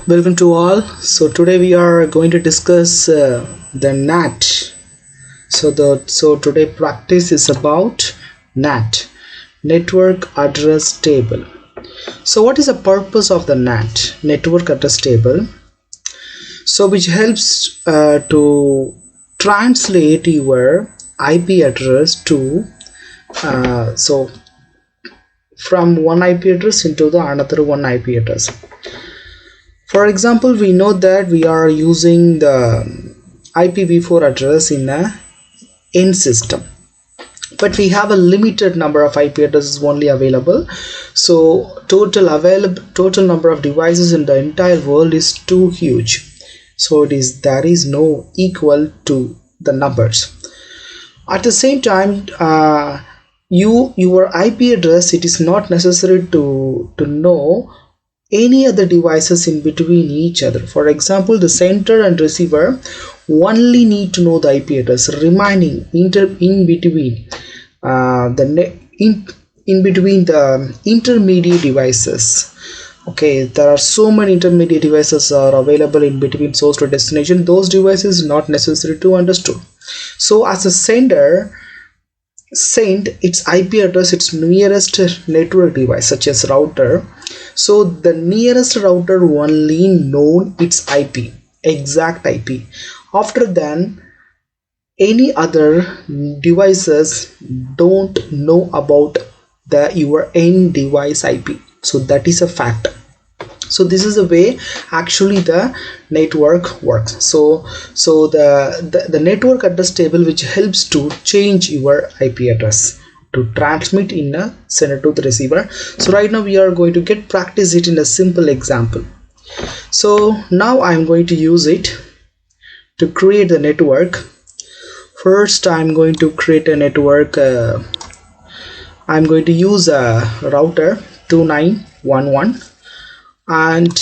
Welcome to all. So today we are going to discuss the NAT. So today practice is about NAT, network address table. So what is the purpose of the NAT, network address table? So which helps to translate your IP address to from one IP address into the another one IP address. For example, we know that we are using the IPv4 address in a N system, but we have a limited number of IP addresses only available. So total number of devices in the entire world is too huge. So there is no equal to the numbers. At the same time, your IP address, it is not necessary to know any other devices in between each other. For example, the sender and receiver only need to know the IP address. Remaining in between the intermediate devices. Okay, there are so many intermediate devices are available in between source to destination. Those devices not necessary to understood. So as a sender, send its IP address its nearest network device such as router. So the nearest router only known its IP, exact IP. After then, any other devices don't know about your end device IP. So that is a fact. So this is the way actually the network works. So the network address table which helps to change your IP address to transmit in a sender to the receiver. So right now we are going to practice it in a simple example. So now I'm going to use it to create the network. First I'm going to create a network. I'm going to use a router 2911 and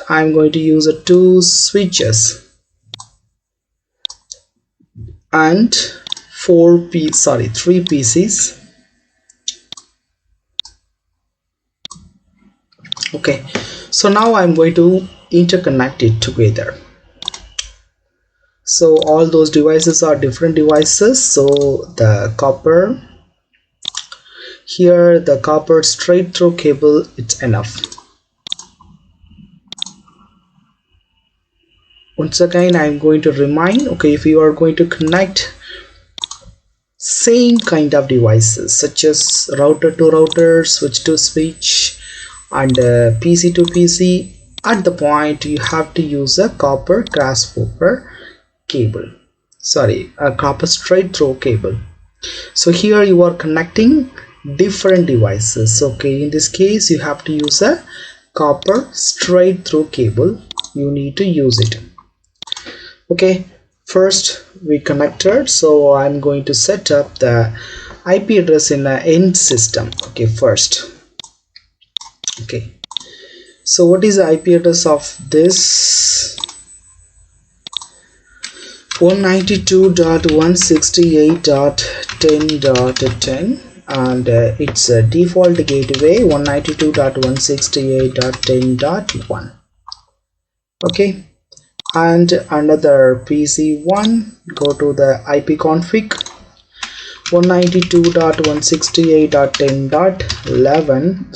I'm going to use a 2 switches and 3 PCs. Okay, so now I'm going to interconnect it together. So all those devices are different devices. So the copper here, the copper straight through cable, it's enough. Once again I'm going to remind, okay, if you are going to connect same kind of devices such as router to router, switch to switch and PC to PC, at the point you have to use a copper crossover cable, a copper straight through cable. So here you are connecting different devices. Okay, in this case you have to use a copper straight through cable. You need to use it. Okay, first we connected. So I'm going to set up the IP address in the end system. Okay, first. Okay, so what is the IP address of this? 192.168.10.10 and it's a default gateway 192.168.10.1. okay, and another PC1, go to the IP config 192.168.10.11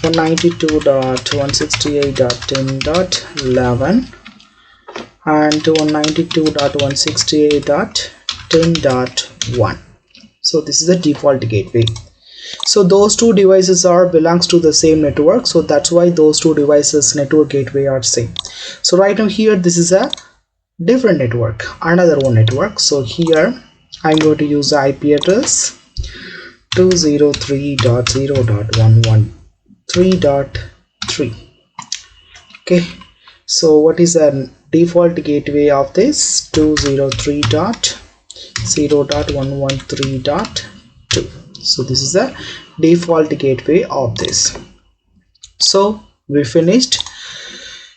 192.168.10.11 and 192.168.10.1. so this is the default gateway. So those two devices belongs to the same network, so that's why those two devices network gateway are same. So right now here this is a different network, another one network. So here I'm going to use the IP address 203.0.113.3. okay, so what is the default gateway of this? 203.0.113.2. so this is the default gateway of this. So we finished.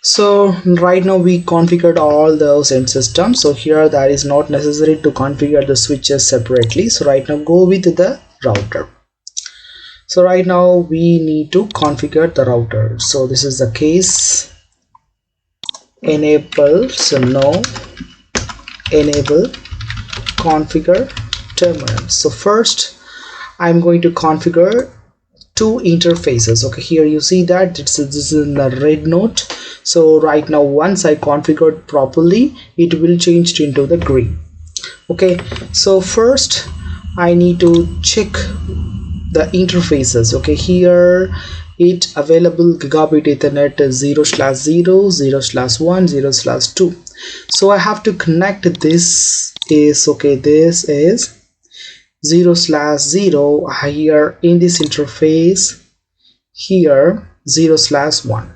So right now we configured all those end systems. So here that is not necessary to configure the switches separately. So right now go with the router. So right now we need to configure the router. So this is the case enable. So no, enable configure terminal. So first I'm going to configure two interfaces. Okay, here you see that this is in the red note. So right now once I configured properly, it will change into the green. Okay, so first I need to check the interfaces. Okay, here it available gigabit ethernet 0/0, 0/1, 0/2. So I have to connect this is okay, this is 0/0 here in this interface, here 0/1.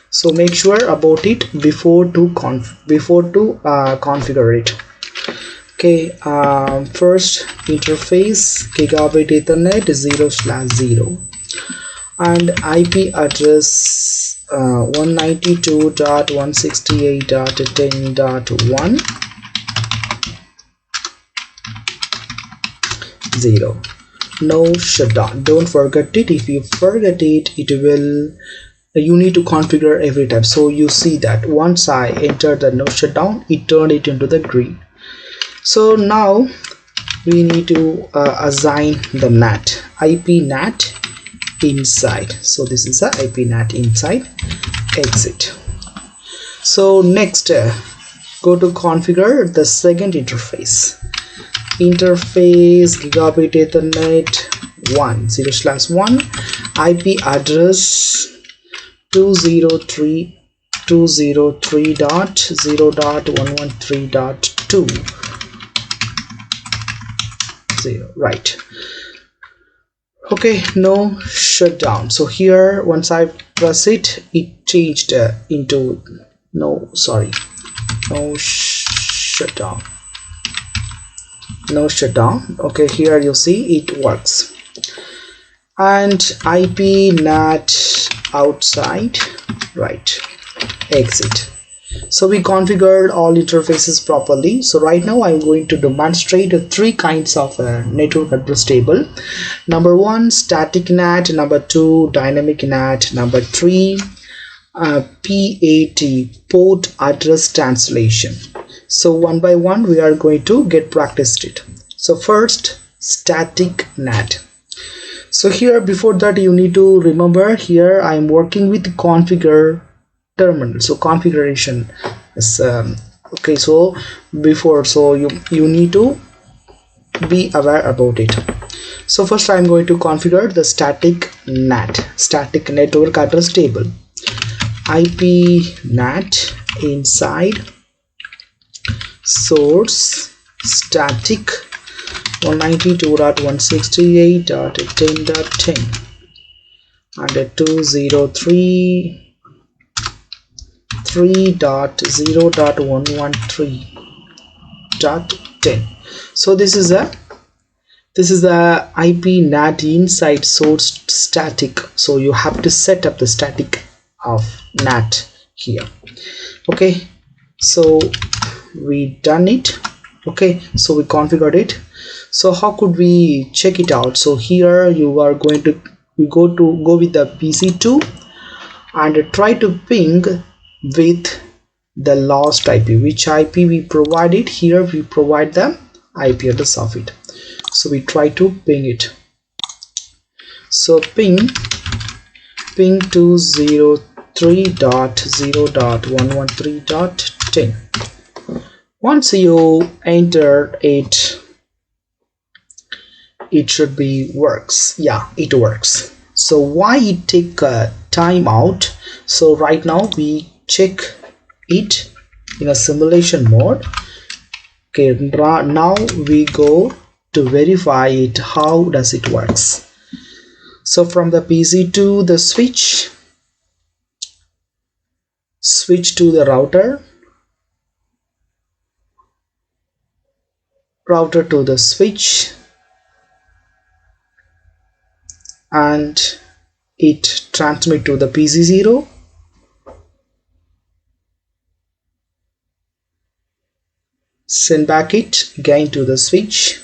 So make sure about it before to configure it. Okay, first interface gigabit ethernet 0/0 and IP address 192.168.10.1 0. No shutdown. Don't forget it. If you forget it, you need to configure every time. So you see that once I enter the no shutdown, it turned it into the green. So now we need to assign the NAT, IP NAT inside. So this is the IP NAT inside, exit. So next go to configure the second interface gigabit ethernet 0/1 IP address 203.0.113.2 0, right? Okay, no shutdown. So here once I press it, it changed into no shutdown. No shutdown. Okay, here you see it works. And IP NAT outside, right, exit. So we configured all interfaces properly. So right now I'm going to demonstrate three kinds of network address table. Number one, static NAT. Number two, dynamic NAT. Number three, PAT, port address translation. So one by one we are going to get practiced it. So first, static NAT. So here before that you need to remember, here I am working with configure terminal. So configuration is okay. So before, so you need to be aware about it. So first I am going to configure the static NAT, static network address table. IP NAT inside source static 192.168.10.10 and 203.0.113.10. so this is the IP NAT inside source static. So you have to set up the static of NAT here. Okay, so we done it. Okay, so we configured it. So how could we check it out? So here you are going to go with the PC2 and try to ping with the last IP. Which IP we provided? Here we provide the IP address of it. So we try to ping it. So ping 203.0.113.10. Once you enter it, it should be works. Yeah, it works. So why it take time out? So right now we check it in a simulation mode. Okay, now we go to verify it. How does it works? So from the PC to the switch to the router to the switch, and it transmit to the PC0, send back it again to the switch,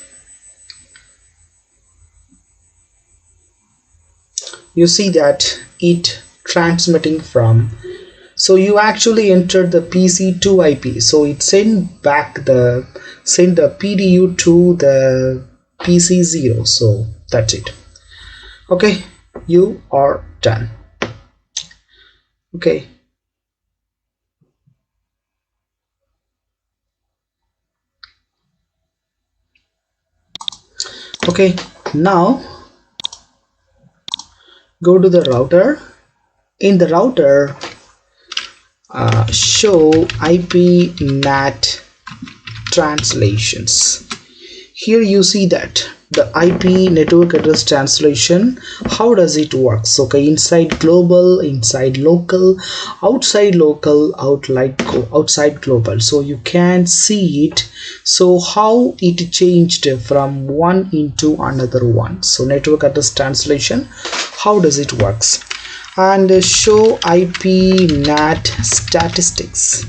you see that it transmitting from, so you actually entered the PC2 IP, so it send the PDU to the PC0. So that's it. Okay, you are done. Okay, okay, now go to the router. In the router, show IP NAT translations. Here you see that the IP network address translation, how does it work? So okay, inside global, inside local, outside local, outside global. So you can see it. So how it changed from one into another one. So network address translation, how does it works? And show IP NAT statistics.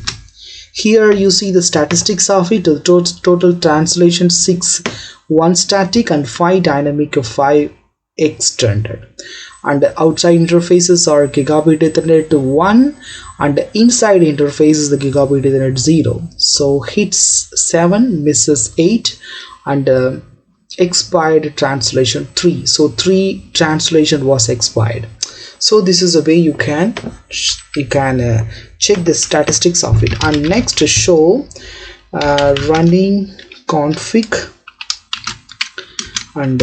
Here you see the statistics of it. The total translation 6, 1 static and 5 dynamic, 5 extended. And the outside interfaces are gigabit Ethernet 1, and the inside interface is the gigabit Ethernet 0. So hits 7, misses 8, and expired translation 3. So 3 translation was expired. So this is a way you can check the statistics of it. And next, show running config and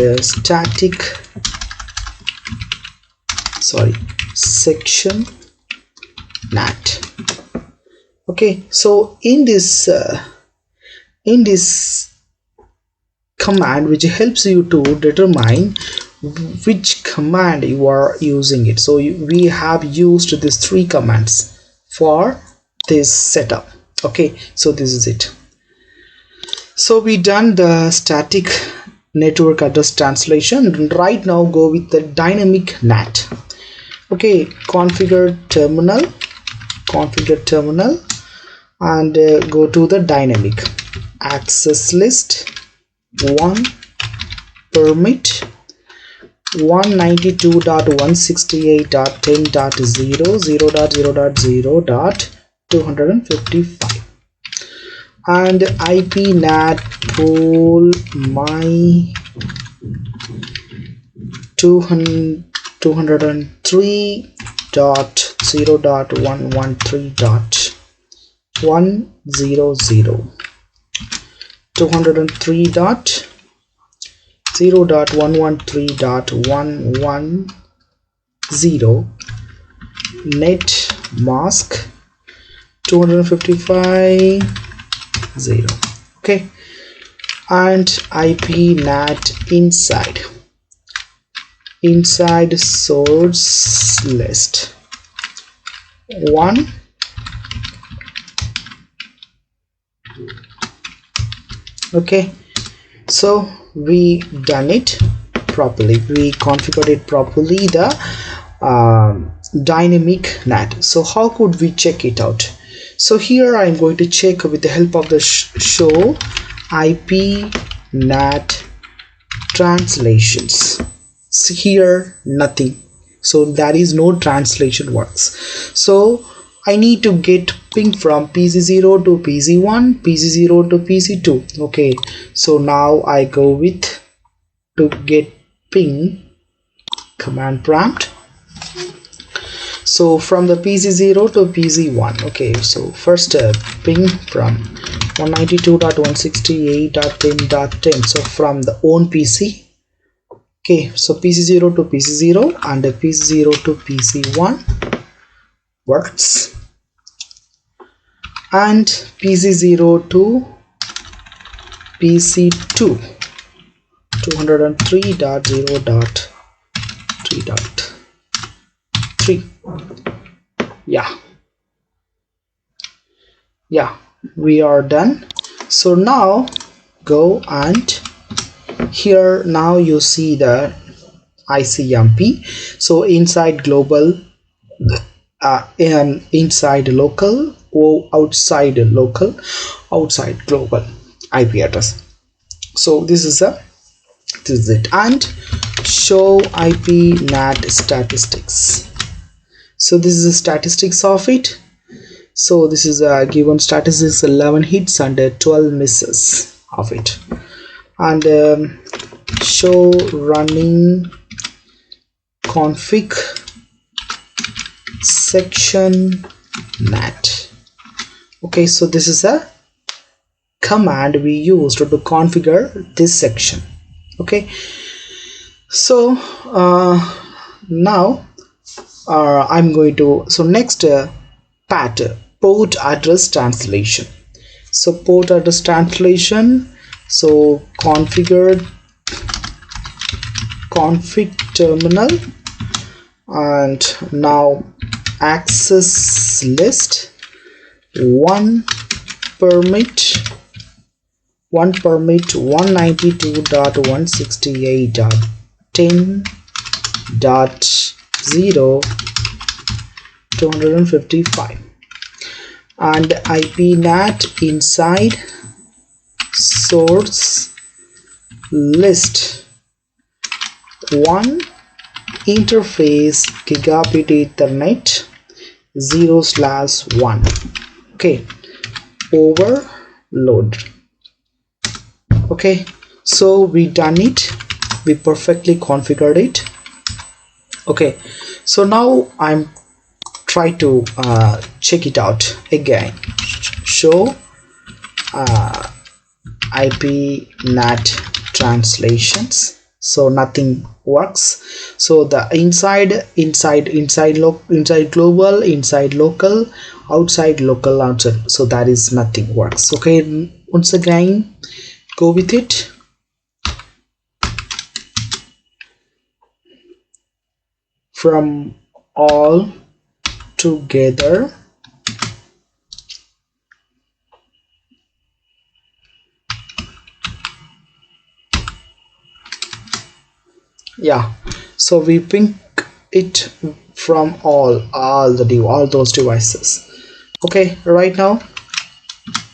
section NAT. Okay, so in this command, which helps you to determine which command you are using it. So we have used these 3 commands for this setup. Okay, so this is it. So we done the static network address translation. Right now go with the dynamic NAT. Okay, configure terminal, and go to the dynamic access list 1 permit 192.168.10.0 and IP NAT pool my 203.0.113.100 203.0.113.110 net mask 255.0. okay, and IP NAT inside source list 1. Okay, so we done it properly, we configured it properly, the dynamic NAT. So how could we check it out? So here I'm going to check with the help of the show IP NAT translations. So here nothing, so there is no translation works. So I need to get ping from PC0 to PC1, PC0 to PC2. Okay, so now I go with to get ping command prompt. So from the PC0 to PC1. okay, so first ping from 192.168.10.10. so from the own PC. Okay, so PC0 to PC0 and PC0 to PC1 works, and PC0 to PC2 203.0.3.3. yeah, we are done. So now go, and here now you see the ICMP. So inside global, inside local, or outside local, outside global IP address. So this is it. And show IP NAT statistics. So this is the statistics of it. So this is a given statistics, 11 hits and 12 misses of it. And show running config section NAT. Okay, so this is a command we used to configure this section. Okay, so now I'm going to, so next part, port address translation. So port address translation, so config terminal, and now access list one permit 192.168.10.0 and IP NAT inside source list 1 interface gigabit Ethernet 0/1. Okay, overload. Okay, so we done it, we perfectly configured it. Okay, so now I'm try to check it out again. Show IP NAT translations. So nothing works. So the inside global, inside local, outside local, outside, so that is nothing works. Okay, once again go with it. From all together, yeah, so we ping it from all those devices. Okay, right now,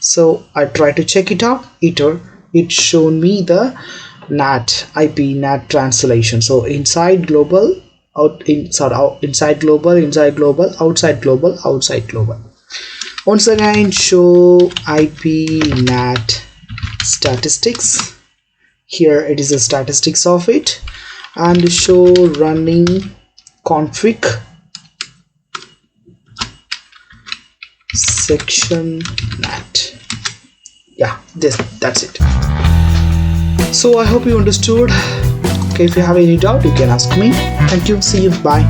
so I try to check it out. It shown me the NAT IP NAT translation. So inside global, inside global, outside global, outside global. Once again, show IP NAT statistics. Here it is the statistics of it, and show running config section NAT. Yeah, that's it. So I hope you understood. Okay, if you have any doubt, you can ask me. Thank you. See you. Bye.